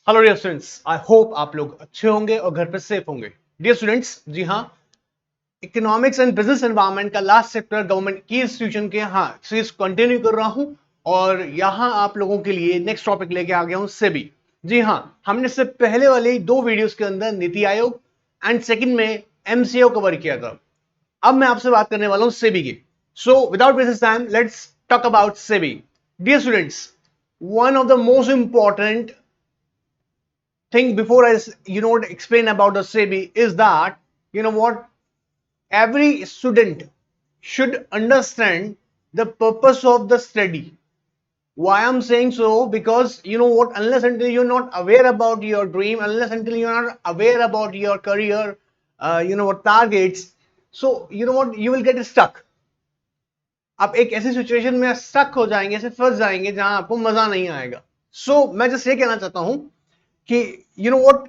Hello dear students, I hope आप लोग अच्छे होंगे और घर पे सेफ होंगे। डियर स्टूडेंट्स, जी हाँ, इकोनॉमिक्स एंड बिजनेस एनवायरनमेंट का लास्ट चैप्टर गवर्नमेंट की इंस्टीट्यूशन के यहाँ सीरीज कंटिन्यू कर रहा हूँ और यहाँ आप लोगों के लिए नेक्स्ट टॉपिक लेके आ गया हूँ सेबी। जी हाँ, हमने इससे पहले वाले दो वीडियोस के अंदर नीति आयोग एंड सेकंड में एमसीओ कवर किया था। अब मैं आपसे बात करने वाला हूँ सेबी की। So without wasting time let's talk about SEBI. Dear students, one of the most important thing before I explain about the SEBI is that what every student should understand the purpose of the study. Why I'm saying so? Because what, unless until you're not aware about your dream, unless until you're not aware about your career, what targets, so what, you will get stuck. आप एक ऐसी situation में stuck हो जाएंगे, ऐसे फंस जाएंगे जहां आपको मजा नहीं आएगा। मैं जस्ट ये कहना चाहता हूं कि व्हाट,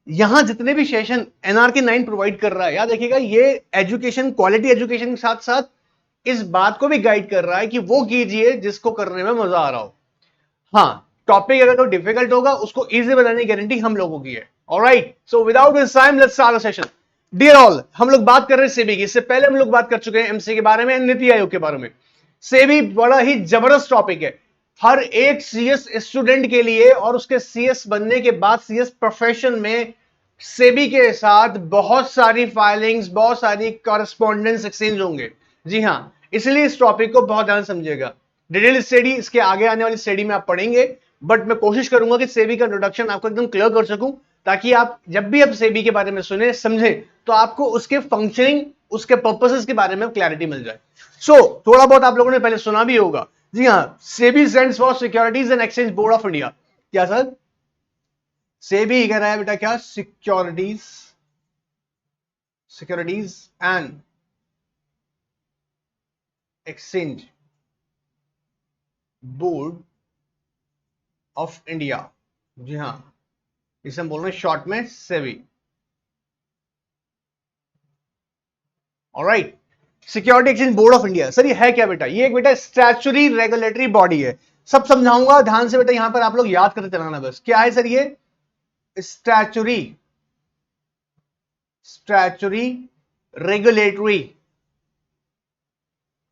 यहां जितने भी सेशन एनआरके 9 प्रोवाइड कर रहा है, याद देखिएगा, ये एजुकेशन, क्वालिटी एजुकेशन के साथ साथ इस बात को भी गाइड कर रहा है कि वो कीजिए जिसको करने में मजा आ रहा हो। हाँ, टॉपिक अगर तो डिफिकल्ट होगा उसको इजी बनाने की गारंटी हम लोगों की है। Alright, so without this time let's start the session. Dear all, हम लोग बात कर रहे हैं सेबी की। इससे पहले हम लोग बात कर चुके हैं एमसी के बारे में, नीति आयोग के बारे में। सेबी बड़ा ही जबरदस्त टॉपिक है हर एक सीएस स्टूडेंट के लिए, और उसके सीएस बनने के बाद सीएस प्रोफेशन में सेबी के साथ बहुत सारी फाइलिंग्स, बहुत सारी कॉरेस्पॉन्डेंस एक्सचेंज होंगे। जी हाँ, इसलिए इस टॉपिक को बहुत ध्यान समझिएगा। डिटेल स्टडी इसके आगे आने वाली स्टडी में आप पढ़ेंगे, बट मैं कोशिश करूंगा कि सेबी का इंट्रोडक्शन आपको एकदम क्लियर कर सकूं, ताकि आप जब भी आप सेबी के बारे में सुने, समझे, तो आपको उसके फंक्शनिंग, उसके पर्पसेस के बारे में क्लैरिटी मिल जाए। थोड़ा बहुत आप लोगों ने पहले सुना भी होगा। जी हाँ, SEBI stands for securities and exchange board of India. क्या सर? सेबी कह रहा है बेटा क्या? Securities and exchange board of India. जी हाँ, इसे हम बोल रहे हैं शॉर्ट में SEBI. Alright, security exchange board of India. Sir ये है क्या बेटा? ये एक बेटा स्टैट्यूटरी रेगुलेटरी बॉडी है। सब समझाऊंगा ध्यान से बेटा, यहां पर आप लोग याद करते चलाना बस। क्या है सर ये? Statutory statutory regulatory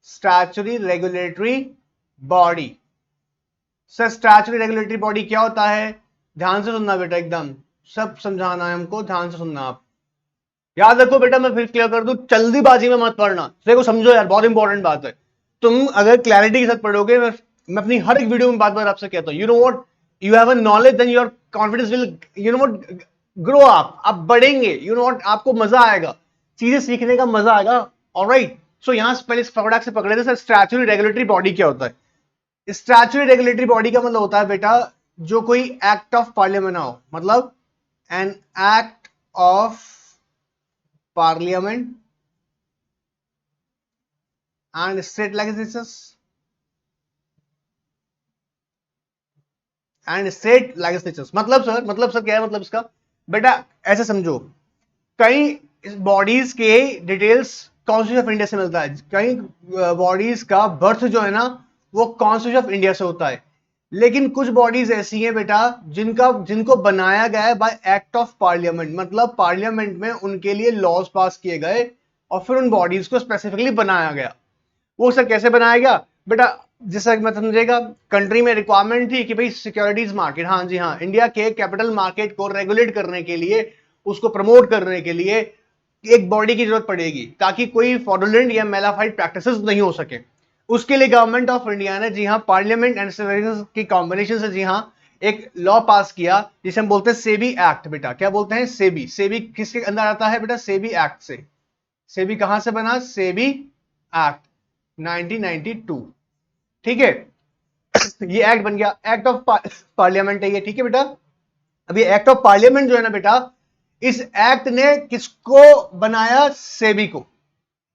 statutory regulatory body. Sir statutory regulatory body क्या होता है? ध्यान से सुनना बेटा, एकदम सब समझाना है हमको, ध्यान से सुनना। आप याद रखो बेटा, मैं फिर क्लियर कर दूं, जल्दीबाजी में मत पढ़ना, देखो समझो यार, बहुत इंपॉर्टेंट बात है। तुम अगर क्लैरिटी के साथ पढ़ोगे, मैं अपनी हर एक वीडियो में बात बार आपसे कहता हूं, you know what, you have a knowledge, then your confidence will grow up. आप बढ़ेंगे, यू नो व्हाट, आपको मजा आएगा, चीजें सीखने का मजा आएगा। ऑलराइट, सो यहां से पहले फटाक से पकड़े थे सर, स्टैट्यूटरी रेगुलेटरी बॉडी क्या होता है? स्टैट्यूटरी रेगुलेटरी बॉडी का मतलब होता है बेटा, जो कोई एक्ट ऑफ पार्लियामेंट ना हो, मतलब an act of parliament and state legislatures and state legislatures. मतलब सर क्या है मतलब इसका? बेटा ऐसे समझो, कई बॉडीज के डिटेल्स कॉन्स्टिट्यूशन ऑफ इंडिया से मिलता है, कई बॉडीज का बर्थ जो है ना, वो कॉन्स्टिट्यूशन ऑफ इंडिया से होता है। लेकिन कुछ बॉडीज ऐसी हैं बेटा जिनको बनाया गया है बाय एक्ट ऑफ पार्लियामेंट, मतलब पार्लियामेंट में उनके लिए लॉज पास किए गए और फिर उन बॉडीज को स्पेसिफिकली बनाया गया। वो सर कैसे बनाया गया बेटा? जैसा मैं समझेगा, कंट्री में रिक्वायरमेंट थी कि भाई सिक्योरिटीज मार्केट, हाँ जी हाँ, इंडिया के कैपिटल मार्केट को रेगुलेट करने के लिए, उसको प्रमोट करने के लिए एक बॉडी की जरूरत पड़ेगी, ताकि कोई फ्रॉडुलेंट या मेलाफाइड प्रैक्टिसेस नहीं हो सके। उसके लिए गवर्नमेंट ऑफ इंडिया ने, जी हाँ, पार्लियामेंट एंड की कॉम्बिनेशन से, जी हाँ, एक लॉ पास किया जिसे हम बोलते हैं सेबी एक्ट। बेटा क्या बोलते हैं? सेबी। सेबी किसके अंदर आता है बेटा? सेबी एक्ट से। सेबी कहां से बना? सेबी एक्ट 1992। ठीक है, ये एक्ट बन गया, एक्ट ऑफ पार्लियामेंट है ये। ठीक है बेटा, अब ये एक्ट ऑफ पार्लियामेंट जो है ना बेटा, इस एक्ट ने किसको बनाया? सेबी को।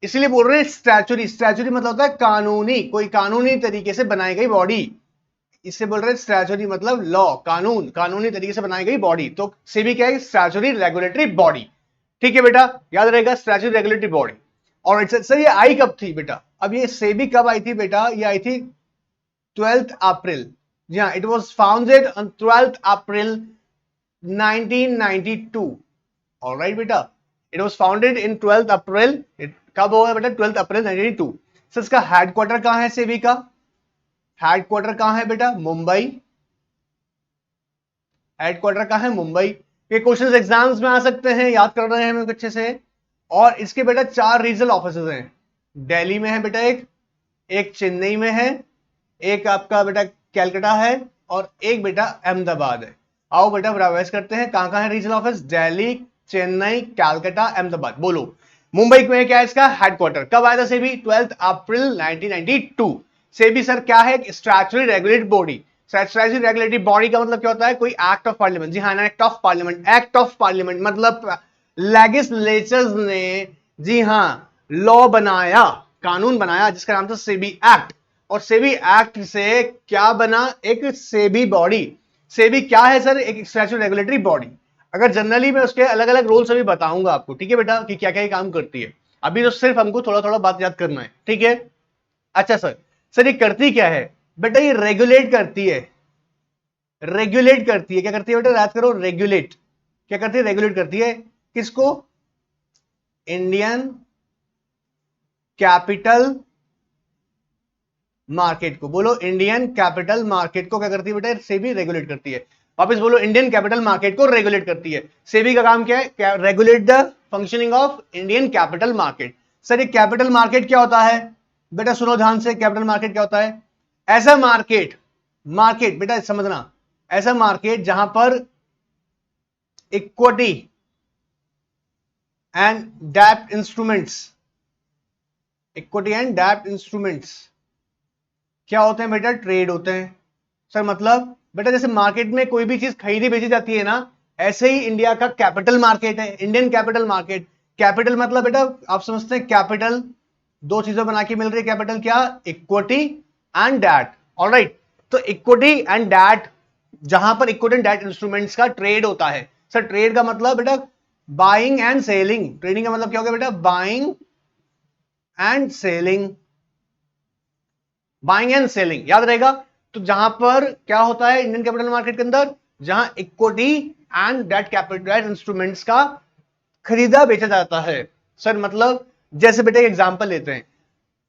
इसलिए बोल रहे हैं स्टैच्यूटरी। स्टैच्यूटरी मतलब होता है कानूनी, कोई कानूनी तरीके से बनाई गई बॉडी। इससे बोल रहे हैं स्टैच्यूटरी मतलब लॉ, कानून, कानूनी तरीके से बनाई गई बॉडी। तो सेबी क्या है? Statutory regulatory body. ठीक है बेटा, याद रहेगा, स्टैच्यूटरी रेगुलेटरी बॉडी। और सर ये आई कब थी बेटा? अब ये सेबी कब आई थी बेटा? ये आई थी 12 अप्रैल। जी हाँ, it was founded on 12 April 1992। Alright बेटा, इट वाज फाउंडेड इन 12 अप्रैल। कब होगा बेटा? 12 अप्रैल 1992। सर इसका हेडक्वार्टर कहां है? सेबी का हेडक्वार्टर कहां है बेटा? मुंबई। हेडक्वार्टर कहां है? मुंबई। ये क्वेश्चंस एग्जाम्स में आ सकते हैं, याद कर रहे हैं हम अच्छे से। और इसके बेटा 4 रीजनल ऑफिसेज हैं। दिल्ली में है बेटा एक चेन्नई में है, एक आपका बेटा कैलकाटा है, और एक बेटा अहमदाबाद है। आओ बेटा रिवाइज करते हैं, कहां कहां है रीजनल ऑफिस? दिल्ली, चेन्नई, कैलकाटा, अहमदाबाद। बोलो मुंबई में क्या है इसका हेडक्वार्टर? कब आया था सेबी? 12 अप्रैल 1992। सेबी सर क्या है? Statutory regulatory body. Statutory regulatory body का मतलब क्या होता है? कोई एक्ट ऑफ पार्लियामेंट। जी हाँ, act of parliament. Act of parliament मतलब लेजिस्लेचर्स ने, जी हाँ, लॉ बनाया, कानून बनाया, जिसका नाम था सेबी एक्ट। और सेबी एक्ट से क्या बना? एक सेबी बॉडी। सेबी क्या है सर? एक स्टैट्यूटरी रेगुलेटरी बॉडी। अगर जनरली मैं उसके अलग अलग रोल्स अभी बताऊंगा आपको, ठीक है बेटा, कि क्या क्या काम करती है। अभी तो सिर्फ हमको थोड़ा थोड़ा बात याद करना है, ठीक है। अच्छा सर, सर ये करती क्या है बेटा? ये रेगुलेट करती है। रेगुलेट करती है, क्या करती है बेटा? याद करो, रेगुलेट। क्या करती है? रेगुलेट करती है। किसको? इंडियन कैपिटल मार्केट को। बोलो इंडियन कैपिटल मार्केट को क्या करती है बेटा? सेबी रेगुलेट करती है। वापस बोलो, इंडियन कैपिटल मार्केट को रेगुलेट करती है। सेबी का काम क्या है? Regulate the functioning of Indian capital market. Sir ये कैपिटल मार्केट क्या होता है बेटा? सुनो ध्यान से, कैपिटल मार्केट क्या होता है? ऐसा मार्केट, मार्केट बेटा समझना, ऐसा मार्केट जहां पर इक्विटी एंड डेब्ट इंस्ट्रूमेंट्स, इक्विटी एंड डेब्ट इंस्ट्रूमेंट्स क्या होते हैं बेटा? ट्रेड होते हैं। सर मतलब बेटा जैसे मार्केट में कोई भी चीज खरीदी बेची जाती है ना, ऐसे ही इंडिया का कैपिटल मार्केट है, इंडियन कैपिटल मार्केट। कैपिटल मतलब बेटा आप समझते हैं, कैपिटल दो चीजों बना के मिल रही है। कैपिटल क्या? Equity and debt. ऑलराइट, तो इक्विटी एंड डेट, जहां पर इक्विटी एंड डेट इंस्ट्रूमेंट्स का ट्रेड होता है। सर ट्रेड का मतलब बेटा बाइंग एंड सेलिंग। ट्रेडिंग का मतलब क्या हो गया बेटा? Buying and selling. Buying and selling याद रहेगा। तो जहां पर क्या होता है इंडियन कैपिटल मार्केट के अंदर? जहां equity and debt capital instruments का खरीदा बेचा जाता है। सर मतलब जैसे बेटा एक एग्जांपल लेते हैं,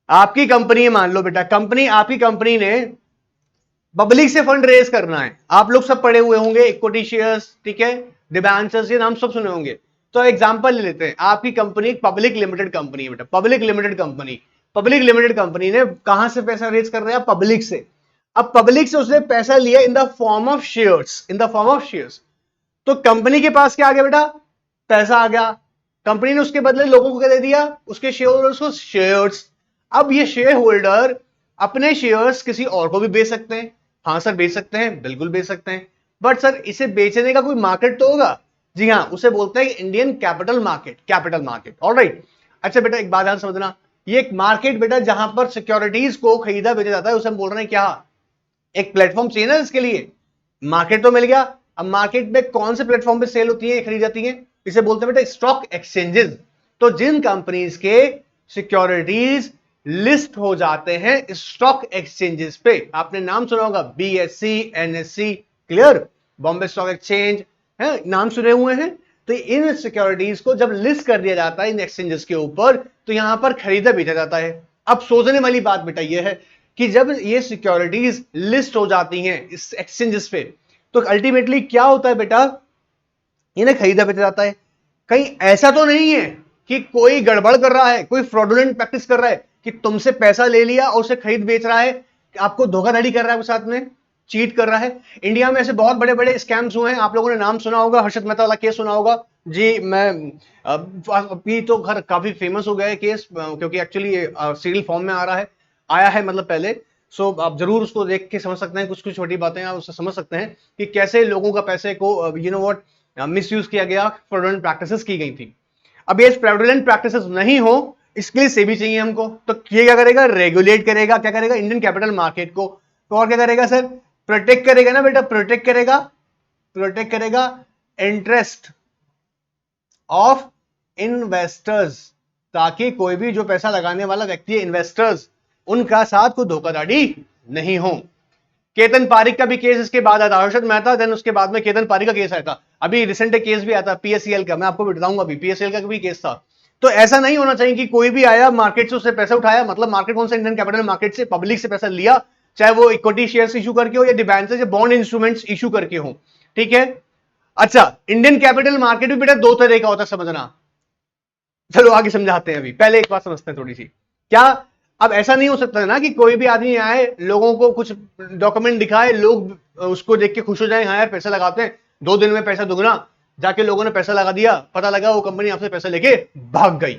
आपकी कंपनी है, मान लो बेटा कंपनी, आपकी कंपनी ने पब्लिक से फंड रेज करना है। आप लोग सब पढ़े हुए होंगे, इक्विटी शेयर्स, ठीक है, डिबेंचर्स, ये नाम सब सुने होंगे। तो एग्जांपल ले लेते हैं, आपकी कंपनी पब्लिक लिमिटेड कंपनी है बेटा, public limited company. Public limited company ने कहां से पैसा रेज कर रहा है? पब्लिक से। अब पब्लिक से उसने पैसा लिया in the form of shares, in the form of shares. तो कंपनी के पास क्या आ गया बेटा? पैसा आ गया। कंपनी ने उसके बदले लोगों को क्या दे दिया? उसके शेयर होल्डर्स को शेयर्स। अब ये शेयर होल्डर अपने शेयर्स किसी और को भी बेच सकते हैं। हाँ सर बेच सकते हैं, बिल्कुल बेच सकते हैं। बट सर इसे बेचने का कोई मार्केट तो होगा। जी हाँ, उसे बोलते हैं Indian capital market, capital market. Alright. अच्छा बेटा एक बात ध्यान समझना, ये एक मार्केट बेटा जहां पर सिक्योरिटीज को खरीदा बेचा जाता है, उसे हम बोल रहे हैं क्या? एक प्लेटफॉर्म चाहिए ना इसके लिए। मार्केट तो मिल गया, अब मार्केट में कौन से प्लेटफॉर्म पे सेल होती है, खरीदी जाती है? इसे बोलते हैं बेटा स्टॉक एक्सचेंजेस। तो जिन कंपनीज के सिक्योरिटीज लिस्ट हो जाते हैं स्टॉक एक्सचेंजेस पे, आपने नाम सुना होगा BSc, NSC, clear, Bombay stock exchange है, नाम सुने हुए हैं। तो इन सिक्योरिटीज को जब लिस्ट कर दिया जाता है इन एक्सचेंजेस के ऊपर, तो यहां पर खरीदा बेचा जाता है। अब सोचने वाली बात बेटा यह है कि जब ये सिक्योरिटीज लिस्ट हो जाती हैं इस एक्सचेंजेस पे, तो अल्टीमेटली क्या होता है बेटा? इन्हें खरीदा बेचा जाता है। कहीं ऐसा तो नहीं है कि कोई गड़बड़ कर रहा है, कोई फ्रॉडुलेंट प्रैक्टिस कर रहा है कि तुमसे पैसा ले लिया और उसे खरीद बेच रहा है, आपको धोखाधड़ी कर रहा है, साथ में चीट कर रहा है। इंडिया में ऐसे बहुत बड़े बड़े स्कैम्स हुए हैं, आप लोगों ने नाम सुना होगा, हर्षद मेहता वाला केस सुना होगा। जी मैं अभी तो घर काफी फेमस हो गया है केस, क्योंकि एक्चुअली सीरियल फॉर्म में आ रहा है, आया है मतलब पहले। सो आप जरूर उसको देख के समझ सकते हैं, कुछ कुछ छोटी बातें आप उससे समझ सकते हैं कि कैसे लोगों का पैसे को यू नो व्हाट मिसयूज किया गया, फ्रॉडुलेंट प्रैक्टिसेस की गई थी। अब ये फ्रॉडुलेंट प्रैक्टिसेस नहीं हो, इसके लिए सेबी चाहिए हमको। तो ये क्या करेगा? रेगुलेट करेगा। क्या करेगा? इंडियन कैपिटल मार्केट को। तो और क्या करेगा सर? प्रोटेक्ट करेगा ना बेटा, प्रोटेक्ट करेगा, प्रोटेक्ट करेगा इंटरेस्ट ऑफ इन्वेस्टर्स, ताकि कोई भी जो पैसा लगाने वाला व्यक्ति है, इन्वेस्टर्स, उनका साथ कोई धोखाधड़ी नहीं हो। केतन पारिक का भी केस इसके बाद आया था, हर्षद मेहता, देन उसके बाद में केतन पारिक का केस आया था। अभी रिसेंट एक केस भी आया था पीएससीएल का, मैं आपको बताऊंगा अभी, पीएससीएल का भी केस था। तो ऐसा नहीं होना चाहिए कि कोई भी आया मार्केट से उससे पैसा उठाया, मतलब मार्केट कौन सा, इंडियन कैपिटल मार्केट से पब्लिक से पैसा लिया, चाहे वो इक्विटी शेयर्स इशू करके हो या डिबेंचर्स या बॉन्ड इंस्ट्रूमेंट्स इशू करके हो, ठीक है। अच्छा, इंडियन कैपिटल मार्केट भी बेटा दो तरह का होता है, समझना। चलो आगे समझाते हैं, अभी पहले एक बात समझते हैं थोड़ी सी। क्या अब ऐसा नहीं हो सकता ना कि कोई भी आदमी आए, लोगों को कुछ डॉक्यूमेंट दिखाए, लोग उसको देख के खुश हो जाए, हाँ यार पैसा लगाते हैं, 2 दिन में पैसा दुगना, जाके लोगों ने पैसा लगा दिया, पता लगा वो कंपनी आपसे पैसा लेके भाग गई।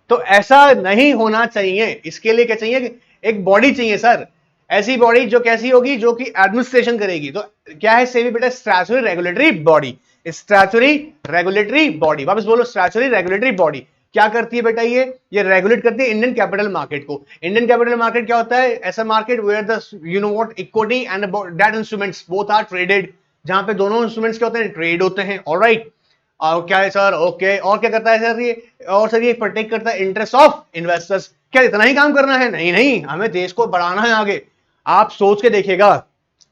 तो ऐसा नहीं होना चाहिए। इसके लिए क्या चाहिए, एक बॉडी चाहिए सर, ऐसी बॉडी जो कैसी होगी, जो कि एडमिनिस्ट्रेशन करेगी। तो क्या है सेबी बेटा, statutory regulatory body, statutory regulatory body, वापस बोलो, स्टैट्यूटरी रेगुलेटरी बॉडी। क्या करती है बेटा, ये रेगुलेट करती है इंडियन कैपिटल मार्केट को। इंडियन कैपिटल मार्केट क्या होता है, ऐसा market where the you know what equity and debt instruments both are traded, जहां पे दोनों इंस्ट्रूमेंट्स क्या होते हैं, ट्रेड होते हैं। ऑलराइट, और क्या है सर, ओके, और क्या करता है सर ये, और सर ये प्रोटेक्ट करता है इंटरेस्ट ऑफ इन्वेस्टर्स। क्या इतना ही काम करना है, नहीं नहीं, हमें देश को बढ़ाना है आगे। आप सोच के देखिएगा,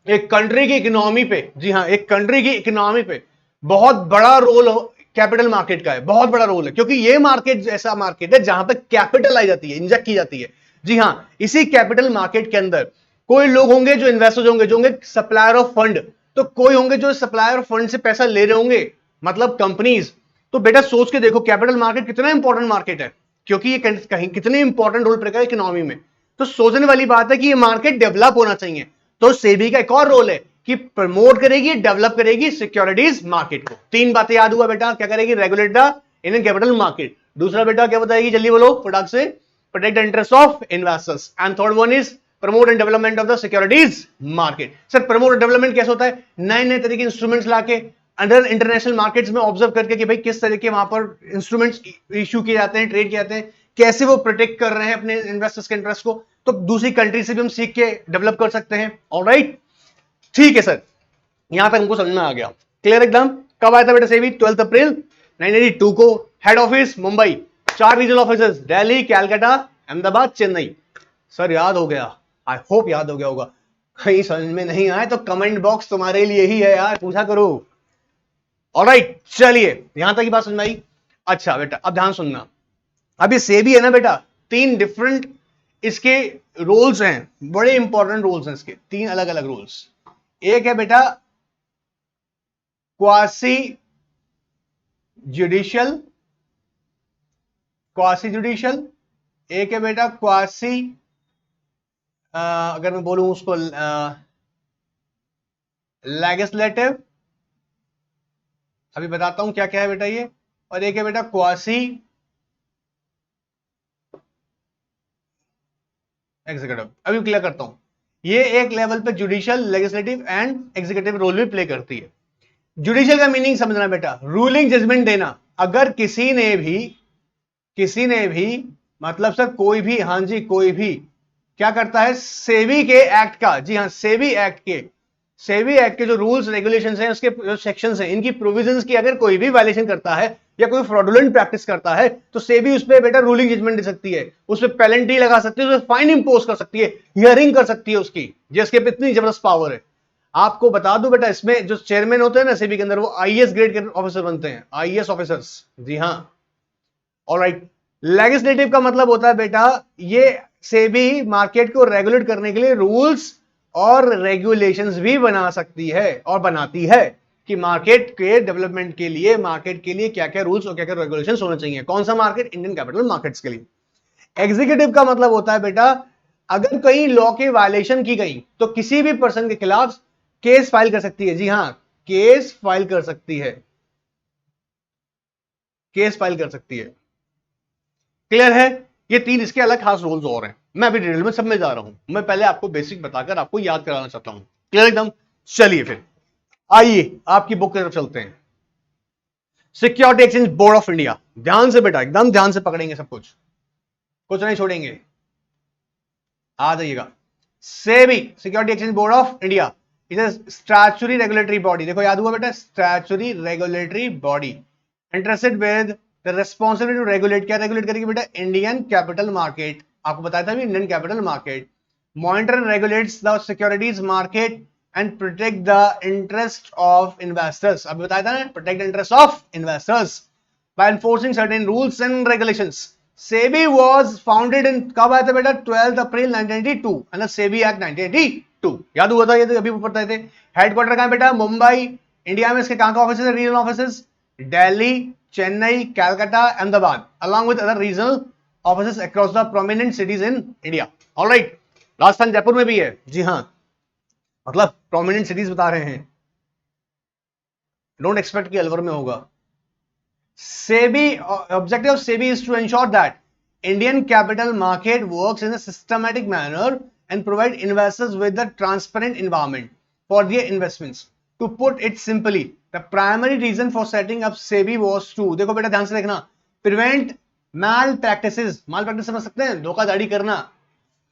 एक कंट्री की इकोनॉमी पे, जी हाँ, एक कंट्री की इकोनॉमी पे बहुत बड़ा रोल कैपिटल मार्केट का है, बहुत बड़ा रोल है, क्योंकि ये मार्केट ऐसा मार्केट है जहां पे कैपिटल आई जाती है, इंजेक्ट की जाती है। जी हाँ, इसी कैपिटल मार्केट के अंदर कोई लोग होंगे जो इन्वेस्टर्स होंगे, जो होंगे सप्लायर ऑफ फंड, तो कोई होंगे जो सप्लायर ऑफ फंड से पैसा ले रहे होंगे, मतलब कंपनीज। तो बेटा सोच के देखो कैपिटल मार्केट कितना इंपॉर्टेंट मार्केट है, क्योंकि ये कहीं कितने इंपॉर्टेंट रोल प्ले करेगा इकोनॉमी में। तो सोचने वाली बात है कि ये मार्केट डेवलप होना चाहिए। तो सेबी का एक और रोल है कि प्रमोट करेगी, डेवलप करेगी सिक्योरिटीज मार्केट को। 3 बातें याद हुआ बेटा, क्या करेगी, regulate the Indian capital market, दूसरा बेटा क्या बताएगी, जल्दी बोलो फटाक से, protect the interest of investors, and third one is promote and development of the securities market. Sir promote and development कैसे होता है, नए नए तरह के इंस्ट्रूमेंट्स लाके अंदर इंटरनेशनल मार्केट्स में ऑब्जर्व करके कि भाई किस तरह के वहां पर इंस्ट्रूमेंट्स इशू किए जाते हैं, ट्रेड किए जाते हैं, कैसे वो प्रोटेक्ट कर रहे हैं अपने इन्वेस्टर्स के इंटरेस्ट को, तो दूसरी कंट्री से भी हम सीख के डेवलप कर सकते हैं। ऑलराइट, ठीक है सर, यहां तक हमको समझ में आ गया, क्लियर एकदम। कब आया था बेटा सेबी, 12 अप्रैल 1982 को। Head office Mumbai, 4 regional office Delhi, Calcutta, Ahmedabad, Chennai. Sir याद हो गया, आई होप याद हो गया होगा। कहीं समझ में नहीं आए तो कमेंट बॉक्स तुम्हारे लिए ही है यार, पूछा करो। ऑलराइट, चलिए यहां तक की बात समझ में आई। अच्छा बेटा अब ध्यान सुनना, अब ये सेबी है ना बेटा, 3 डिफरेंट इसके रोल्स हैं, बड़े इंपॉर्टेंट रोल्स हैं इसके, 3 अलग अलग रोल्स। एक है बेटा क्वासी जुडिशियल, क्वासी जुडिशियल, एक है बेटा क्वासी, अगर मैं बोलूं उसको लेजिस्लेटिव, अभी बताता हूं क्या क्या है बेटा ये, और एक है बेटा क्वासी एग्जीक्यूटिव। अभी क्लियर करता हूं, ये एक लेवल पे judicial, legislative and executive role भी प्ले करती है। जुडिशियल का मीनिंग समझना बेटा, रूलिंग जजमेंट देना। अगर किसी ने भी मतलब सर कोई भी, हाँ जी कोई भी क्या करता है, सेबी के एक्ट का, जी हाँ सेबी एक्ट के जो रूल्स रेगुलेशंस हैं, उसके जो सेक्शंस हैं, इनकी प्रोविजंस की अगर कोई भी वायलेशन करता है या कोई फ्रॉडुलेंट प्रैक्टिस करता है, तो सेबी उस पर बेटा रूलिंग जजमेंट दे सकती है, उस पर पेनल्टी लगा सकती है, उस पर फाइन इंपोज कर सकती है, हियरिंग कर सकती है उसकी, जिसके पे इतनी जबरदस्त पावर है। आपको बता दूं बेटा, इसमें जो चेयरमैन होते हैं ना सेबी के अंदर, वो आईएएस ग्रेड के ऑफिसर बनते हैं, आईएएस ऑफिसर्स, जी हाँ। ऑलराइट, लेजिस्लेटिव का मतलब होता है बेटा, ये सेबी मार्केट को रेगुलेट करने के लिए रूल्स और रेगुलेशंस भी बना सकती है और बनाती है, कि मार्केट के डेवलपमेंट के लिए, मार्केट के लिए क्या क्या रूल्स और क्या क्या रेगुलेशंस होने चाहिए। कौन सा मार्केट, इंडियन कैपिटल मार्केट्स के लिए। एग्जीक्यूटिव का मतलब होता है बेटा, अगर कहीं लॉ के वायलेशन की गई तो किसी भी पर्सन के खिलाफ केस फाइल कर सकती है, जी हां केस फाइल कर सकती है, केस फाइल कर सकती है। क्लियर है, ये 3 इसके अलग खास रूल्स और हैं, मैं अभी डिटेल में सब में जा रहा हूं, मैं पहले आपको बेसिक बताकर आपको याद कराना चाहता हूं। क्लियर एकदम, चलिए फिर आइए आपकी बुक की तरफ चलते हैं। Security exchange board of India, ध्यान से बेटा, एकदम ध्यान से पकड़ेंगे सब कुछ, कुछ नहीं छोड़ेंगे, आ जाइएगा। SEBI, security exchange board of India, is a statutory regulatory body, देखो याद हुआ बेटा, statutory regulatory body interested with the responsibility to regulate, क्या रेगुलेट करेगी बेटा, इंडियन कैपिटल मार्केट, आपको बताया था भी Indian capital market, monitor and regulates the securities market and protect the interest of investors. अभी बताया था ना, protect the interest of investors by enforcing certain rules and regulations. SEBI was founded in, कब आया था बेटा? 12 अप्रैल 1982 है ना, सेबी एक्ट 1982 याद हुआ था, ये तो अभी पढ़ते थे। हेडक्वार्टर कहां है बेटा? मुंबई। इंडिया में इसके कहां का ऑफिस है? Regional office Delhi, Chennai, Calcutta, Ahmedabad, along with other regional offices across the prominent cities in India. All right, Rajasthan Jaipur में भी है, जी हाँ, मतलब प्रोमिनेंट सिटीज बता रहे हैं, डोंट एक्सपेक्ट कि अलवर में होगा। SEBI, objective of SEBI is to ensure that Indian capital market works in a systematic manner and provide investors with a transparent environment for their investments. To put it simply, the primary reason for setting up SEBI was to, देखो बेटा ध्यान से देखना, prevent mal practices, mal practice समझ सकते हैं, धोखाधड़ी करना,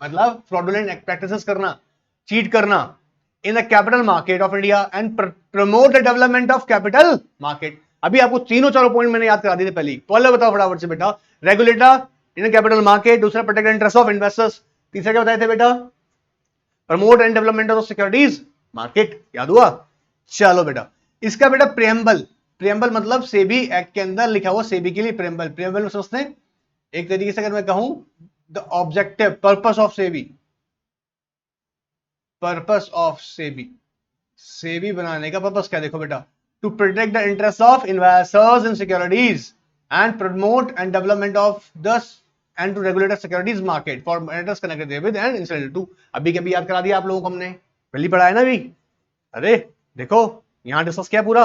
मतलब fraudulent practices करना, cheat करना in the capital market of India and promote the development of capital market. अभी आपको तीनों चारों पॉइंट मैंने याद करा दिए थे पहले, पहले बताओ फटाफट से बेटा। रेगुलेटर इन कैपिटल मार्केट, दूसरा प्रोटेक्ट इंटरेस्ट ऑफ इन्वेस्टर्स, तीसरा क्या बताए थे बेटा? Promote and development of securities market, याद हुआ? चलो बेटा, इसका बेटा प्रेम्बल, प्रेम्बल मतलब सेबी एक्ट के अंदर लिखा हुआ सेबी के लिए प्रेम्बल, प्रेम्बल में समझते हैं एक तरीके से, अगर मैं कहूं the objective purpose of SEBI, purpose of SEBI, SEBI बनाने का पर्पस क्या? देखो बेटा, to protect the interest of investors in securities and promote and development of the and to regulate securities market for matters connected with and incidental to. अभी कभी याद करा दिया आप लोगों को हमने, पहले पढ़ा है ना अभी। अरे देखो यहां डिस्कस किया, पूरा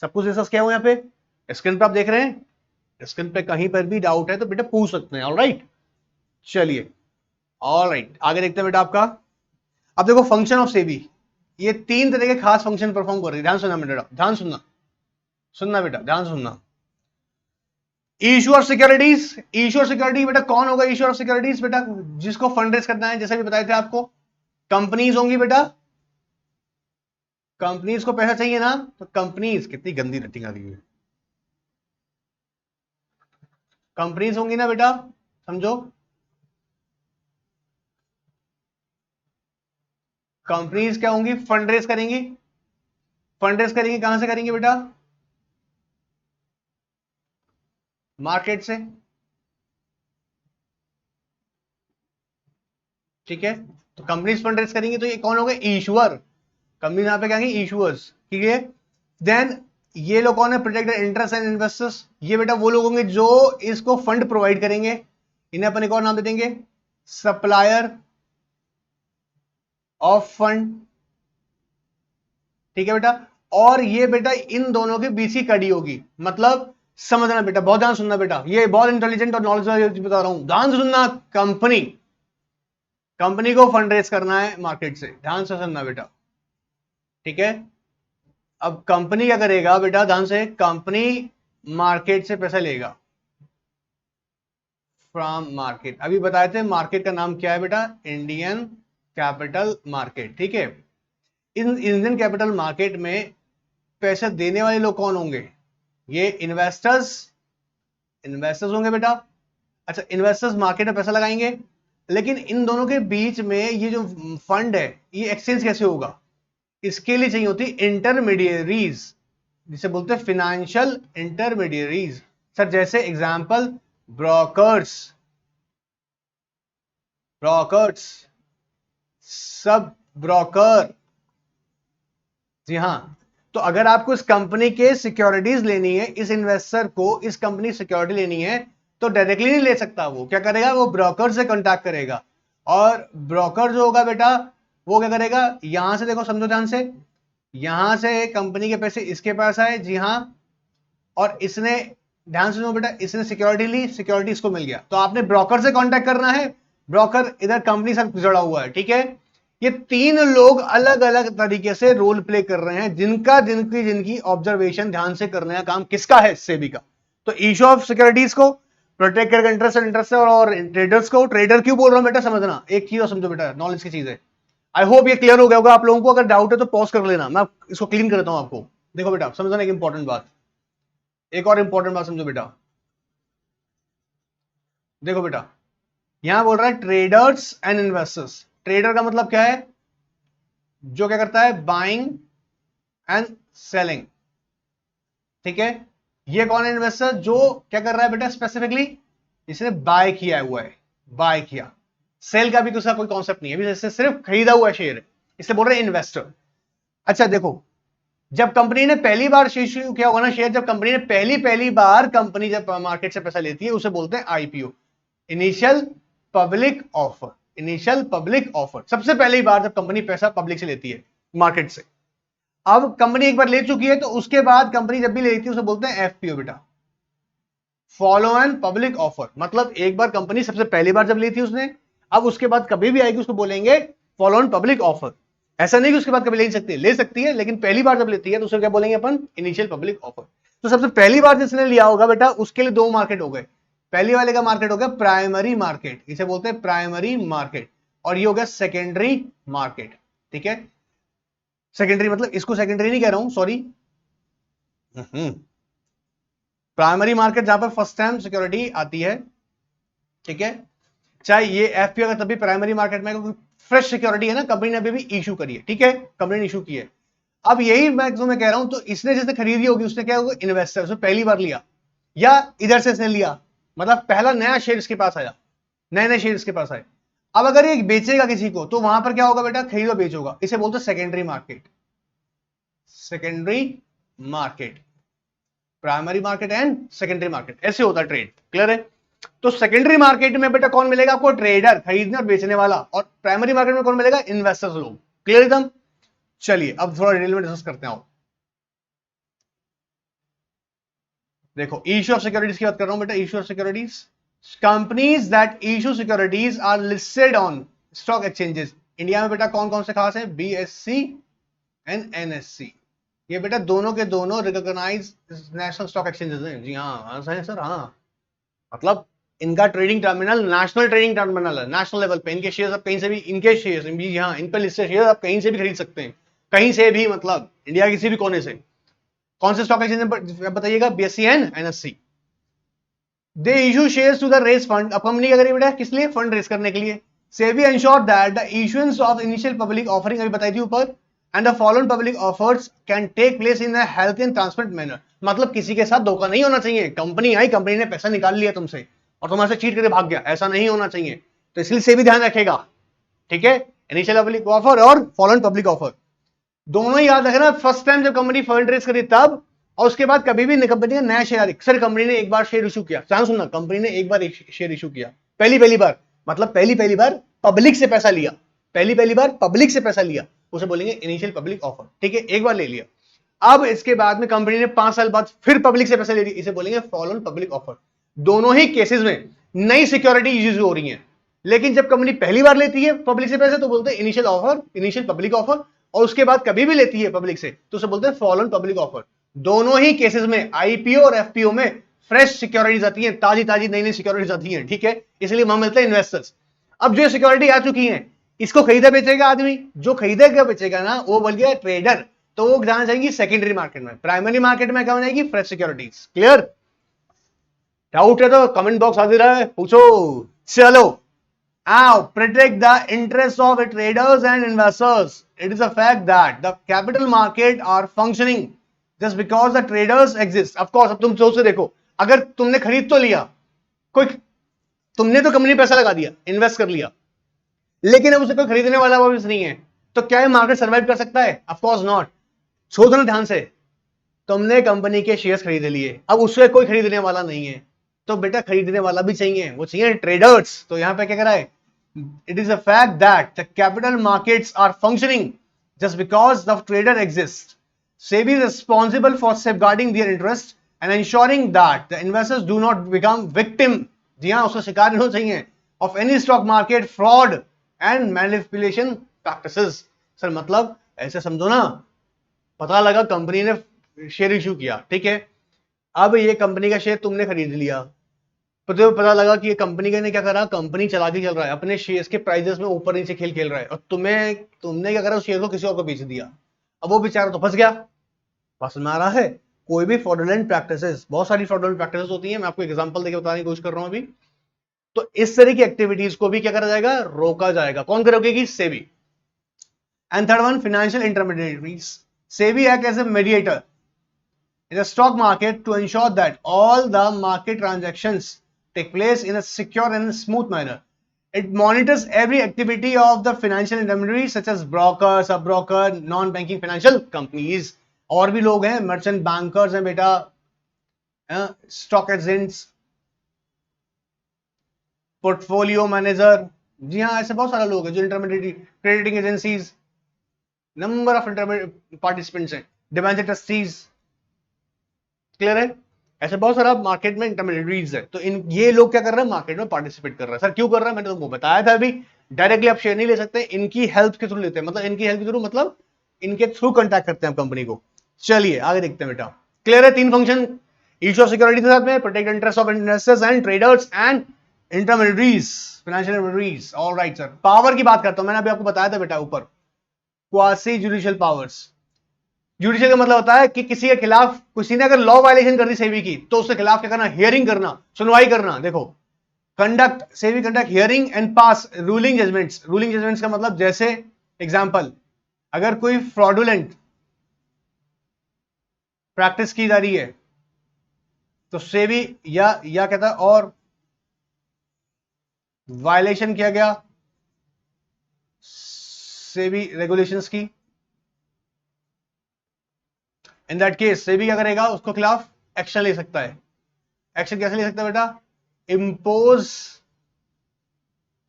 सब कुछ डिस्कस किया हुआ यहाँ पे स्क्रीन पे आप देख रहे हैं, स्क्रीन पे कहीं पर भी डाउट है तो बेटा पूछ सकते हैं। ऑलराइट, चलिए ऑलराइट, आगे देखते हैं बेटा आपका। अब देखो फंक्शन ऑफ सेबी, ये तीन तरह के खास फंक्शन परफॉर्म कर रही है, ध्यान सुनना बेटा, ध्यान सुनना, सुनना बेटा, ध्यान सुनना। इश्यूअर सिक्योरिटीज, इश्यूअर सिक्योरिटी बेटा कौन होगा? इश्यूअर सिक्योरिटीज बेटा जिसको फंड रेज करना है, जैसे भी बताए थे आपको, कंपनीज होंगी बेटा, कंपनीज को पैसा चाहिए ना, तो कंपनीज, कितनी गंदी रेटिंग आ रही है, कंपनीज होंगी ना बेटा, समझो, कंपनीज क्या होंगी? फंड रेज करेंगी, फंड रेज करेंगी, कहां से करेंगे बेटा? मार्केट से, ठीक है। तो कंपनीज फंड रेज करेंगी, तो ये कौन होगा? इशुअर, कंपनी यहां पे क्या है? इशुअर्स, ठीक है। देन ये लोग कौन है? प्रोटेक्ट इंटरेस्ट एंड इन्वेस्टर्स, ये बेटा वो लोग होंगे जो इसको फंड प्रोवाइड करेंगे, इन्हें अपन एक और नाम दे देंगे सप्लायर ऑफ फंड, ठीक है बेटा। और ये बेटा इन दोनों के बीच की कड़ी होगी, मतलब समझना बेटा, बहुत ध्यान सुनना बेटा, ये बहुत इंटेलिजेंट और नॉलेज बता रहा हूं, ध्यान से सुनना। कंपनी, कंपनी को फंड रेज करना है मार्केट से, ध्यान से सुनना बेटा, ठीक है। अब कंपनी क्या करेगा बेटा? ध्यान से, कंपनी मार्केट से पैसा लेगा, फ्रॉम मार्केट। अभी बताए थे मार्केट का नाम क्या है बेटा? इंडियन कैपिटल मार्केट, ठीक है। इन इंडियन कैपिटल मार्केट में पैसा देने वाले लोग कौन होंगे? ये इन्वेस्टर्स, इन्वेस्टर्स होंगे बेटा। अच्छा, इन्वेस्टर्स मार्केट में पैसा लगाएंगे, लेकिन इन दोनों के बीच में ये जो फंड है ये एक्सचेंज कैसे होगा? इसके लिए चाहिए होती इंटरमीडियरीज, जिसे बोलते हैं फिनेंशियल इंटरमीडियरीज। सर जैसे example brokers, brokers, sub broker, जी हाँ। तो अगर आपको इस कंपनी के सिक्योरिटीज लेनी है, इस इन्वेस्टर को इस कंपनी सिक्योरिटी लेनी है, तो डायरेक्टली नहीं ले सकता। वो क्या करेगा? वो ब्रोकर से कांटेक्ट करेगा, और ब्रोकर जो होगा बेटा वो क्या करेगा? यहां से देखो, समझो ध्यान से, यहां से कंपनी के पैसे इसके पास आए, जी हाँ, और इसने, ध्यान सुनो बेटा, इसने सिक्योरिटी ली, सिक्योरिटी इसको मिल गया, तो आपने ब्रोकर से कांटेक्ट करना है, ब्रोकर इधर कंपनी से जुड़ा हुआ है, ठीक है। ये तीन लोग अलग अलग तरीके से रोल प्ले कर रहे हैं, जिनका जिनकी जिनकी ऑब्जर्वेशन ध्यान से करने का काम किसका है? सेबी का। तो इशू ऑफ सिक्योरिटीज को प्रोटेक्ट करके इंटरेस्ट और ट्रेडर्स को, ट्रेडर क्यों बोल रहा हूं बेटा? समझना, एक चीज समझो बेटा, नॉलेज की चीज है। आई होप ये क्लियर हो गया होगा आप लोगों को। अगर डाउट है तो पॉज कर लेना, मैं इसको क्लीन कर देता हूं आपको। देखो बेटा समझना एक इंपॉर्टेंट बात, एक और इंपॉर्टेंट बात समझो बेटा। देखो बेटा, यहां बोल रहा है ट्रेडर्स एंड इन्वेस्टर्स। ट्रेडर का मतलब क्या है? जो क्या करता है, बाइंग एंड सेलिंग। ठीक है, ये कौन है इन्वेस्टर, जो क्या कर रहा है बेटा, स्पेसिफिकली इसने बाय किया हुआ है, बाय किया। सेल का भी उसका कोई कॉन्सेप्ट नहीं है, अभी इससे सिर्फ खरीदा हुआ शेयर है, इसलिए बोल रहे हैं इन्वेस्टर। अच्छा देखो, जब कंपनी ने पहली बार इश्यू किया होगा ना शेयर, जब कंपनी ने पहली बार कंपनी जब मार्केट से पैसा लेती है उसे बोलते हैं IPO, initial public offer. Initial public offer, सबसे पहली बार जब कंपनी पैसा पब्लिक से लेती है मार्केट से। अब कंपनी एक बार ले चुकी है तो उसके बाद कंपनी जब भी लेती है उसे बोलते हैं एफपीओ बेटा, फॉलो एंड पब्लिक ऑफर। मतलब एक बार कंपनी सबसे पहली बार जब ली थी उसने, अब उसके बाद कभी भी आएगी उसको बोलेंगे फॉलो एंड पब्लिक ऑफर। ऐसा नहीं कि उसके बाद कभी ले सकती है, लेकिन पहली बार जब लेती है तो उसे क्या बोलेंगे अपन, इनिशियल पब्लिक ऑफर। तो सबसे पहली बार जिसने लिया होगा बेटा उसके लिए दो मार्केट हो गए। पहली वाले का मार्केट हो गया प्राइमरी मार्केट, इसे बोलते हैं प्राइमरी मार्केट, और ये हो गया सेकेंडरी मार्केट। ठीक है, सेकेंडरी मतलब इसको सेकेंडरी नहीं कह रहा हूं, सॉरी, प्राइमरी मार्केट जहां पर फर्स्ट टाइम सिक्योरिटी आती है। ठीक है, चाहे ये एफपीओ अगर तभी प्राइमरी मार्केट में, क्योंकि फ्रेश सिक्योरिटी है ना, कंपनी ने अभी भी इशू करी है। ठीक है, कंपनी ने इशू की है। अब यही मैं तुम्हें कह रहा हूं, तो इसने जिसने खरीदी होगी उसने क्या होगा, इन्वेस्टर, उसने पहली बार लिया या इधर से इसने लिया, मतलब पहला नया शेयर इसके पास आया, नए नए शेयर इसके पास आए। अब अगर ये बेचेगा किसी को तो वहां पर क्या होगा बेटा, खरीदो बेच होगा, इसे बोलते हैं secondary market. Secondary market, primary market and secondary market, ऐसे होता है ट्रेड। क्लियर है? तो सेकेंडरी मार्केट में बेटा कौन मिलेगा आपको, ट्रेडर, खरीदने और बेचने वाला, और प्राइमरी मार्केट में कौन मिलेगा, इन्वेस्टर्स लोग। क्लियर एकदम? चलिए अब थोड़ा डिटेल में डिस्कस करते हैं। देखो, इश्यू ऑफ सिक्योरिटीज की बात कर रहा हूं बेटा, issue of securities, companies that issue securities are listed on stock exchanges. India में बेटा कौन कौन से खास है, बीएससी एंड एनएससी। ये बेटा दोनों के दोनों रिकॉग्नाइज नेशनल स्टॉक एक्सचेंजेस हैं। जी हाँ सही है सर, हाँ, मतलब इनका trading terminal national trading terminal है, नेशनल लेवल पे। इनके शेयर्स आप कहीं से भी, इनके शेयर्स भी, हाँ, इन पे लिस्टेड शेयर्स आप कहीं से भी खरीद सकते हैं, कहीं से भी, मतलब इंडिया के किसी भी कोने से। कौन से स्टॉक एक्सचेंज बताइएगा, BSC and NSC. They issue shares to the raise fund. अब कंपनी क्या करेगी बेटा, किस लिए, फंड रेज करने के लिए। SEBI ensure that the issuance of initial public offering, अभी बताई थी ऊपर, and the following public offers can take place in a healthy and transparent manner. मतलब किसी के साथ धोखा नहीं होना चाहिए। कंपनी आई, कंपनी ने पैसा निकाल लिया तुमसे और तुम्हारे से चीट करके भाग गया, ऐसा नहीं होना चाहिए। तो इसलिए सेबी ध्यान रखेगा। ठीक है, इनिशियल पब्लिक ऑफर और फॉलोइंग पब्लिक ऑफर दोनों ही याद रखना। फर्स्ट टाइम जब कंपनी फंड रेज करी तब, और उसके बाद कभी भी कंपनी का नया शेयर, सर कंपनी ने एक बार शेयर इशू किया, ध्यान सुनना, कंपनी ने एक बार शेयर इशू किया, पहली बार, मतलब पहली बार पब्लिक से पैसा लिया, पहली बार पब्लिक से पैसा लिया, उसे बोलेंगे इनिशियल पब्लिक ऑफर। ठीक है, एक बार ले लिया, अब इसके बाद में कंपनी ने 5 साल बाद फिर पब्लिक से पैसा ले लिया, इसे बोलेंगे फॉलो ऑन पब्लिक ऑफर। दोनों ही केसेस में नई सिक्योरिटी यूज हो रही है, लेकिन जब कंपनी पहली बार लेती है पब्लिक से पैसे तो बोलते हैं initial offer, initial public offer, और उसके बाद कभी भी लेती है पब्लिक से तो उसे बोलते हैं फॉलो ऑन पब्लिक ऑफर। दोनों ही केसेस में आईपीओ और एफपीओ में फ्रेश सिक्योरिटीज आती हैं, ताजी ताजी नई नई सिक्योरिटीज आती हैं। ठीक है, इसलिए वहां मिलते हैं इन्वेस्टर्स। अब जो सिक्योरिटी आ चुकी है इसको खरीदा बेचेगा आदमी, जो खरीदेगा बेचेगा ना वो बोल गया ट्रेडर, तो वो जाना चाहेंगी सेकेंडरी मार्केट में। प्राइमरी मार्केट में क्या हो जाएगी, फ्रेश सिक्योरिटीज। क्लियर? डाउट है तो कमेंट बॉक्स हाजिर है, पूछो। चलो, now protect the interests of traders and investors. It is a fact that the capital market are functioning just because the traders exist. Of course, अब तुम सोच से देखो, अगर तुमने खरीद तो लिया, कोई, तुमने तो कंपनी पैसा लगा दिया, इन्वेस्ट कर लिया, लेकिन अब उसे कोई खरीदने वाला वापस नहीं है, तो क्या ये मार्केट सर्वाइव कर सकता है? Of course not. सोचो ना ध्यान से, तुमने कंपनी के शेयर्स खरीद लिए, अब उससे कोई खरीदने वाला नहीं है, तो बेटा खरीदने वाला भी चाहिए, वो चाहिए ट्रेडर्स। तो यहां पे क्या करा है, it is a fact that the capital markets are functioning just because the trader exists. SEBI is responsible for safeguarding their interests and ensuring that the investors do not become victim, जी हाँ, उसका शिकार नहीं हो चाहिए, of any stock market fraud and manipulation practices. Sir मतलब ऐसे समझो ना, पता लगा कंपनी ने शेयर इश्यू किया, ठीक है, अब ये कंपनी का शेयर तुमने खरीद लिया, तो पता लगा कि ये कंपनी ने क्या करा, कंपनी चला के चल रहा है, अपने शेयर्स के प्राइसेस में ऊपर नीचे खेल रहा है, और तुमने क्या करा, उस शेयर को किसी और को बेच दिया। अब वो बेचारा तो फंस गया, फंस ना रहा है। कोई भी फ्रॉडुलेंट प्रैक्टिसेस, बहुत सारी फ्रॉडुलेंट प्रैक्टिसेस होती हैं, मैं आपको एग्जांपल देके बताने की कोशिश कर रहा हूं अभी। तो इस तरह की एक्टिविटीज को भी क्या करा जाएगा, रोका जाएगा। कौन रोकेगी, SEBI. And third one, financial intermediaries. SEBI act as a mediator in the stock market to ensure that all the market transactions take place in a secure and smooth manner. It monitors every activity of the financial intermediaries such as broker, sub broker, non-banking financial companies. और भी लोग हैं, merchant bankers हैं बेटा, stock agents, portfolio manager, जी हाँ, ऐसे बहुत सारे लोग हैं जो intermediate, crediting agencies, number of intermediate participants हैं, डिबेंचर ट्रस्टीज, क्लियर है? ऐसे बहुत सारा मार्केट में इंटरमीडिएटरीज है। तो इन ये लोग क्या कर रहे हैं, मार्केट में पार्टिसिपेट कर रहे हैं। सर क्यों कर रहा है, मैंने तुमको बताया था अभी, डायरेक्टली आप शेयर नहीं ले सकते, इनकी हेल्प के थ्रू लेते हैं, मतलब इनकी हेल्प के थ्रू मतलब इनके थ्रू कॉन्टैक्ट करते हैं कंपनी को। चलिए आगे देखते हैं बेटा, क्लियर है? 3 फंक्शन, इशू ऑफ सिक्योरिटी के साथ में, protect interest of investors and traders and intermediaries, financial intermediaries. Alright sir, power की बात करता हूं, मैंने अभी आपको बताया था बेटा ऊपर, क्वासी जुडिशियल पावर्स। जुडिशियल का मतलब होता है कि किसी के खिलाफ, किसी ने अगर लॉ वायलेशन कर दी सेबी की, तो उसके खिलाफ क्या करना, हियरिंग करना, सुनवाई करना। देखो, conduct, SEBI conduct hearing and pass ruling judgments. Ruling judgments का मतलब जैसे एग्जांपल, अगर कोई फ्रॉडुलेंट प्रैक्टिस की जा रही है तो सेबी या कहता है, और वायलेशन किया गया सेबी रेगुलेशंस की, इन दैट केस सेबी क्या करेगा, उसको खिलाफ एक्शन ले सकता है। एक्शन कैसे ले सकता है बेटा, इम्पोज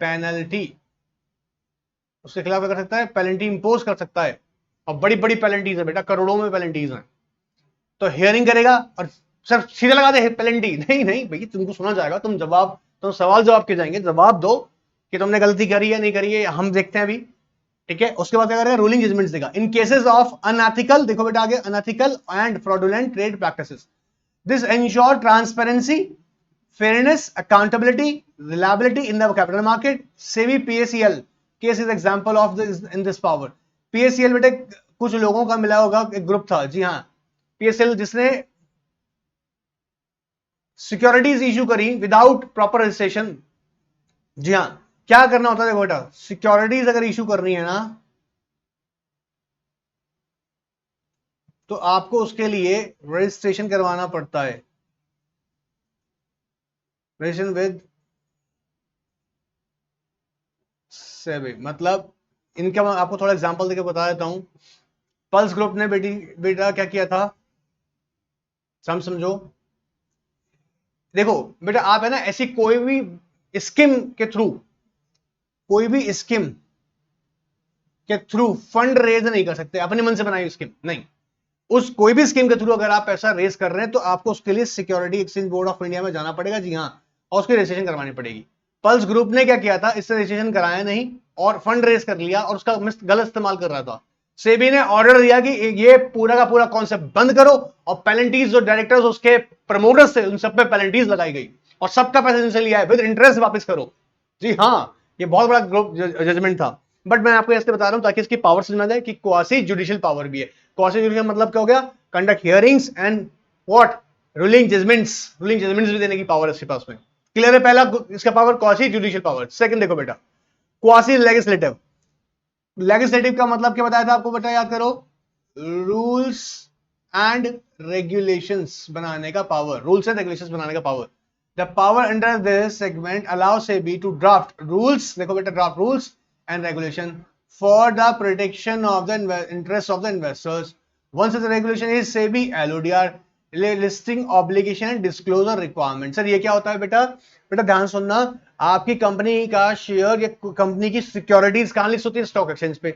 पेनल्टी, उसके खिलाफ क्या कर सकता है, पेनल्टी इंपोज कर सकता है, और बड़ी बड़ी पेनल्टीज है बेटा, करोड़ों में पेनल्टीज हैं। तो हियरिंग करेगा और सर सीधे लगा दे पेनल्टी, नहीं नहीं भैया, तुमको सुना जाएगा, तुम सवाल जवाब के जाएंगे, जवाब दो कि तुमने गलती करी है नहीं करी है, हम देखते हैं अभी, ठीक है? उसके बाद क्या करेगा, रूलिंग जजमेंट्स देगा इन केसेस ऑफ अनएथिकल, देखो बेटा आगे, unethical and fraudulent trade practices. This ensure transparency, fairness, accountability, reliability in the capital market. SEBI PACL case is example of this in this power. PACL बेटे कुछ लोगों का मिला होगा, एक ग्रुप था, जी हाँ, PACL जिसने सिक्योरिटीज इशू करी विदाउट प्रॉपर रजिस्ट्रेशन। जी हाँ, क्या करना होता है, देखो बेटा, सिक्योरिटीज अगर इशू करनी है ना, तो आपको उसके लिए रजिस्ट्रेशन करवाना पड़ता है, रजिस्ट्रेशन विद सेबी। मतलब इनका मैं आपको थोड़ा एग्जांपल देके बता देता हूं। पल्स ग्रुप ने बेटा क्या किया था, समझो। देखो बेटा, आप है ना ऐसी कोई भी स्कीम के थ्रू, कोई भी स्कीम के थ्रू फंड रेज नहीं कर सकते अपने मन से बनाई स्कीम, नहीं। उस कोई भी स्कीम के थ्रू अगर आप पैसा रेज कर रहे हैं तो आपको उसके लिए security exchange board of India में जाना पड़ेगा, जी हाँ, और उसकी रजिस्ट्रेशन करवानी पड़ेगी। पल्स ग्रुप ने क्या किया था, इससे रजिस्ट्रेशन कराया नहीं और फंड रेज कर लिया और उसका गलत इस्तेमाल कर रहा था। सेबी ने ऑर्डर दिया कि ये पूरा का पूरा कॉन्सेप्ट बंद करो, और पेनल्टीज जो डायरेक्टर्स उसके प्रमोटर्स थे उन सब पे पेनल्टीज लगाई गई, और सबका पैसा जिनसे लिया है विद इंटरेस्ट वापस करो। जी हाँ, ये बहुत बड़ा ग्रुप जजमेंट था, बट मैं आपको ऐसे बता रहा हूं ताकि इसकी पावर समझ में आ जाए कि क्वासी जुडिशियल पावर भी है। क्वासी जुडिशियल मतलब क्या हो गया, conduct hearings and what, ruling judgments. Ruling judgments भी देने की पावर है इसके पास में। क्लियर है? पहला इसका power quasi judicial power. Second देखो बेटा, क्वासी लेजिस्लेटिव। लेजिस्लेटिव का मतलब क्या बताया था आपको बेटा, याद करो, रूल्स एंड रेगुलेशंस बनाने का पावर, रूल्स एंड रेगुलेशंस बनाने का power. The power under this segment allow SEBI to draft rules, देखो बेटा, draft rules and regulation for the protection of the interest of the investors. One such regulation is SEBI LODR, listing obligation and disclosure requirement. Sir ये क्या होता है बेटा, बेटा ध्यान सुनना, आपकी कंपनी का शेयर या कंपनी की सिक्योरिटीज कहां लिस्ट होती है, स्टॉक एक्सचेंज पे।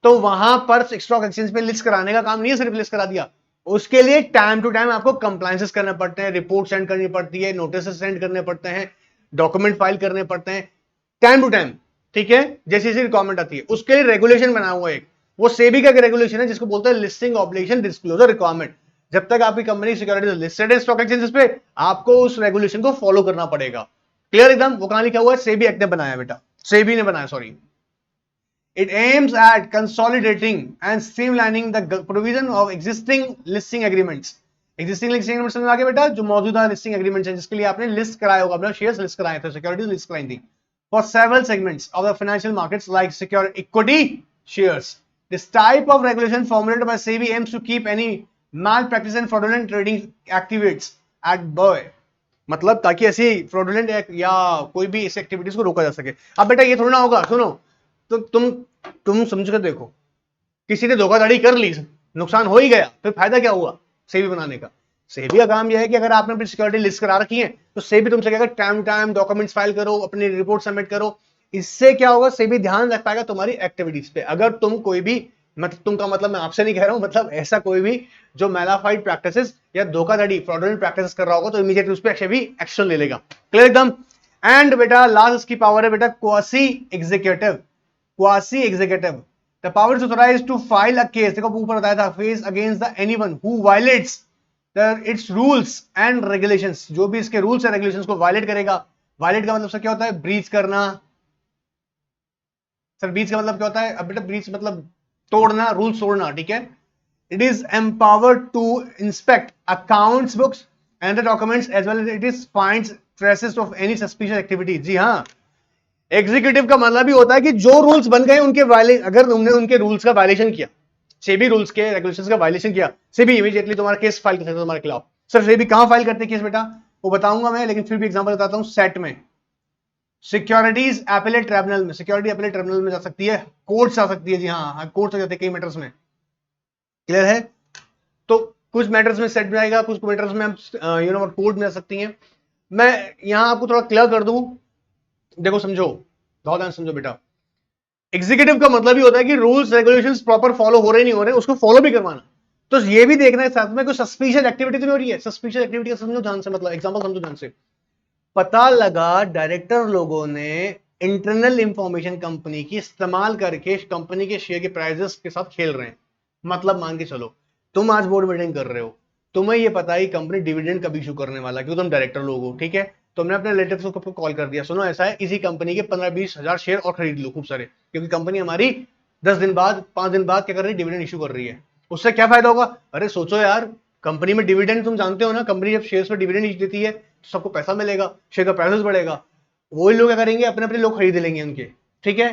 तो वहां पर स्टॉक एक्सचेंज पे लिस्ट कराने का काम नहीं है सिर्फ लिस्ट करा दिया, उसके लिए टाइम टू टाइम आपको कंप्लायंसेस करने पड़ते हैं, रिपोर्ट सेंड करनी पड़ती है, नोटिस सेंड करने पड़ते हैं, डॉक्यूमेंट फाइल करने पड़ते हैं टाइम टू टाइम, ठीक है, जैसी जैसी रिक्वायरमेंट आती है। उसके लिए रेगुलेशन बना हुआ एक, वो सेबी का रेगुलेशन है जिसको बोलते हैं लिस्टिंग ऑब्लिगेशन डिस्क्लोजर रिक्वायरमेंट। जब तक आपकी कंपनी सिक्योरिटीज लिस्टेड है स्टॉक एक्सचेंजेस पे, आपको उस रेगुलेशन को फॉलो करना पड़ेगा। क्लियर एकदम? वो कहां लिखा हुआ है, सेबी एक्ट ने बनाया बेटा, सेबी ने बनाया, sorry. It aims at consolidating and streamlining the provision of existing listing agreements. Existing listing agreements समझ आ गया बेटा, जो मौजूदा listing agreements हैं जिसके लिए आपने लिस्ट कराया होगा, अपना शेयर्स लिस्ट कराए थे, सिक्योरिटीज लिस्ट कराई थी, for several segments of the financial markets like secure equity shares, This type of regulation formulated by SEBI aims to keep any malpractice and fraudulent trading activities at bay. मतलब ताकि ऐसी fraudulent या कोई भी इस activities को रोका जा सके। अब बेटा ये थोड़ा ना होगा, सुनो तो तुम समझ कर देखो, किसी ने धोखाधड़ी कर ली, नुकसान हो ही गया, फिर फायदा क्या हुआ सेबी बनाने का? सेबी का काम यह है कि अगर आपने अपनी सिक्योरिटी लिस्ट करा रखी है तो सेबी तुमसे कहेगा टाइम टाइम डॉक्यूमेंट्स फाइल करो, अपनी रिपोर्ट सबमिट करो। इससे क्या होगा, सेबी ध्यान रख पाएगा तुम्हारी एक्टिविटीज पे। अगर तुम कोई भी मतलब, तुम का मतलब मैं आपसे नहीं कह रहा हूं, मतलब ऐसा कोई भी जो मैलाफाइड प्रैक्टिसेस या धोखाधड़ी फ्रॉडुलेंट प्रैक्टिसेस कर रहा होगा तो इमीडिएटली उस पर भी एक्शन ले लेगा। क्लियर एकदम। एंड बेटा लास्ट इसकी पावर है बेटा quasi executive. Quasi executive the power is authorised to file a case, देखो ऊपर बताया था, face against the anyone who violates its rules and regulations. जो भी इसके रूल्स एंड रेगुलेशंस को वायलेट करेगा, वायलेट का मतलब सर क्या होता है? ब्रीच करना। सर ब्रीच का मतलब क्या होता है? अब बेटा ब्रीच मतलब तोड़ना, रूल तोड़ना, ठीक है। It is empowered to inspect accounts books and the documents as well as it is finds traces of any suspicious activity. जी हाँ, एग्जीक्यूटिव का मतलब भी होता है कि जो रूल्स बन गए उनके अगर तुमने उनके रूल्स का वायलेशन किया, सेबी रूल्स के रेगुलेशंस का वायलेशन किया, सेबी इमीडिएटली तुम्हारा केस फाइल कर सकता है तुम्हारे खिलाफ। सर सेबी कहां फाइल करते हैं केस बेटा? वो बताऊंगा मैं, लेकिन फिर भी एग्जांपल बताता हूं। सेट में, सिक्योरिटीज एपेलेट ट्रिब्यूनल में, सिक्योरिटी एपेलेट ट्रिब्यूनल में जा सकती है, कोर्ट जा सकती है। जी हाँ, कोर्ट हो जाते हैं कई मैटर्स में। क्लियर है? तो कुछ मैटर्स में सेट में आएगा, कुछ मैटर्स में कोर्ट में जा सकती हैं। मैं यहां आपको थोड़ा क्लियर कर दूं, देखो समझो, बहुत ध्यान समझो बेटा। एग्जीक्यूटिव का मतलब ही होता है कि रूल्स रेगुलेशंस प्रॉपर फॉलो हो रहे नहीं हो रहे, उसको फॉलो भी करवाना। तो ये भी देखना है साथ में कोई सस्पिशियस एक्टिविटी तो नहीं हो रही है। सस्पिशियस एक्टिविटी समझो ध्यान से, मतलब एग्जांपल समझो ध्यान से। पता लगा डायरेक्टर लोगों ने इंटरनल इंफॉर्मेशन कंपनी की इस्तेमाल करके कंपनी के शेयर के प्राइसेस के साथ खेल रहे हैं। मतलब मान के चलो तुम आज बोर्ड मीटिंग कर रहे हो, तुम्हें ये पता है कंपनी डिविडेंड कब इशू करने वाला, क्योंकि तुम डायरेक्टर लोग हो, ठीक है। तुमने अपने रिलेटिव्स को कॉल कर दिया, सुनो ऐसा है इसी कंपनी के 15-20 हजार शेयर और खरीद लो खूब सारे, क्योंकि कंपनी हमारी 10 दिन बाद 5 दिन बाद क्या कर रही है, डिविडेंड इशू कर रही है। उससे क्या फायदा होगा? अरे सोचो यार, कंपनी में डिविडेंड तुम जानते हो ना, कंपनी जब शेयर्स पर डिविडेंड देती है तो सबको पैसा मिलेगा, शेयर का प्राइसेस बढ़ेगा, वही लोग क्या करेंगे, अपने अपने लोग खरीद लेंगे उनके, ठीक है।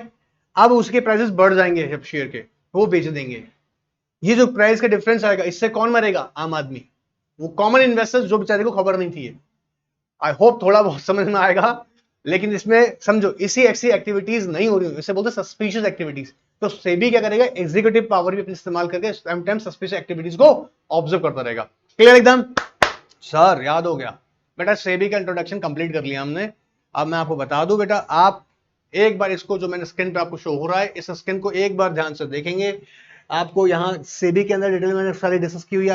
अब उसके प्राइसेस बढ़ जाएंगे, जब शेयर के वो बेच देंगे। ये जो प्राइस का डिफरेंस आएगा, इससे कौन मरेगा? आम आदमी, वो कॉमन इन्वेस्टर्स जो बेचारे को खबर नहीं थी। आई होप थोड़ा बहुत समझ में आएगा, लेकिन इसमें समझो इसी ऐसी एक्टिविटीज नहीं हो रही, इसे बोलते हैं सस्पिशियस एक्टिविटीज। तो सेबी क्या करेगा, एग्जीक्यूटिव पावर भी इस्तेमाल करके टाइम सस्पिशियस एक्टिविटीज को ऑब्जर्व करता रहेगा। क्लियर एकदम? सर याद हो गया बेटा, सेबी का इंट्रोडक्शन कंप्लीट कर लिया हमने। अब मैं आपको बता दूं बेटा, आप एक बार इसको जो मैंने स्क्रीन पे आपको शो हो रहा है, इस स्क्रीन को एक बार ध्यान से देखेंगे। आपको यहाँ सेबी के अंदर डिटेल मैंने सारी डिस्कस की हुई है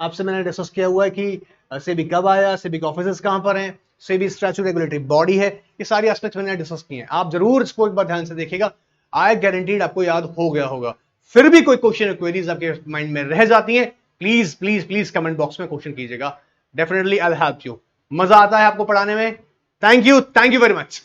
आपसे मैंने डिस्कस किया हुआ है कि सेबी कब आया, सेबी के ऑफिस कहां पर हैं, सेबी स्टैट्यूटरी रेगुलेटरी बॉडी है, ये सारी एस्पेक्ट्स मैंने डिस्कस किए हैं। आप जरूर इसको एक बार ध्यान से देखिएगा, आई गारंटीड आपको याद हो गया होगा। फिर भी कोई क्वेश्चन क्वेरीज आपके माइंड में रह जाती हैं, please please please comment box में क्वेश्चन कीजिएगा, definitely I will help you. मजा आता है आपको पढ़ाने में। Thank you very much.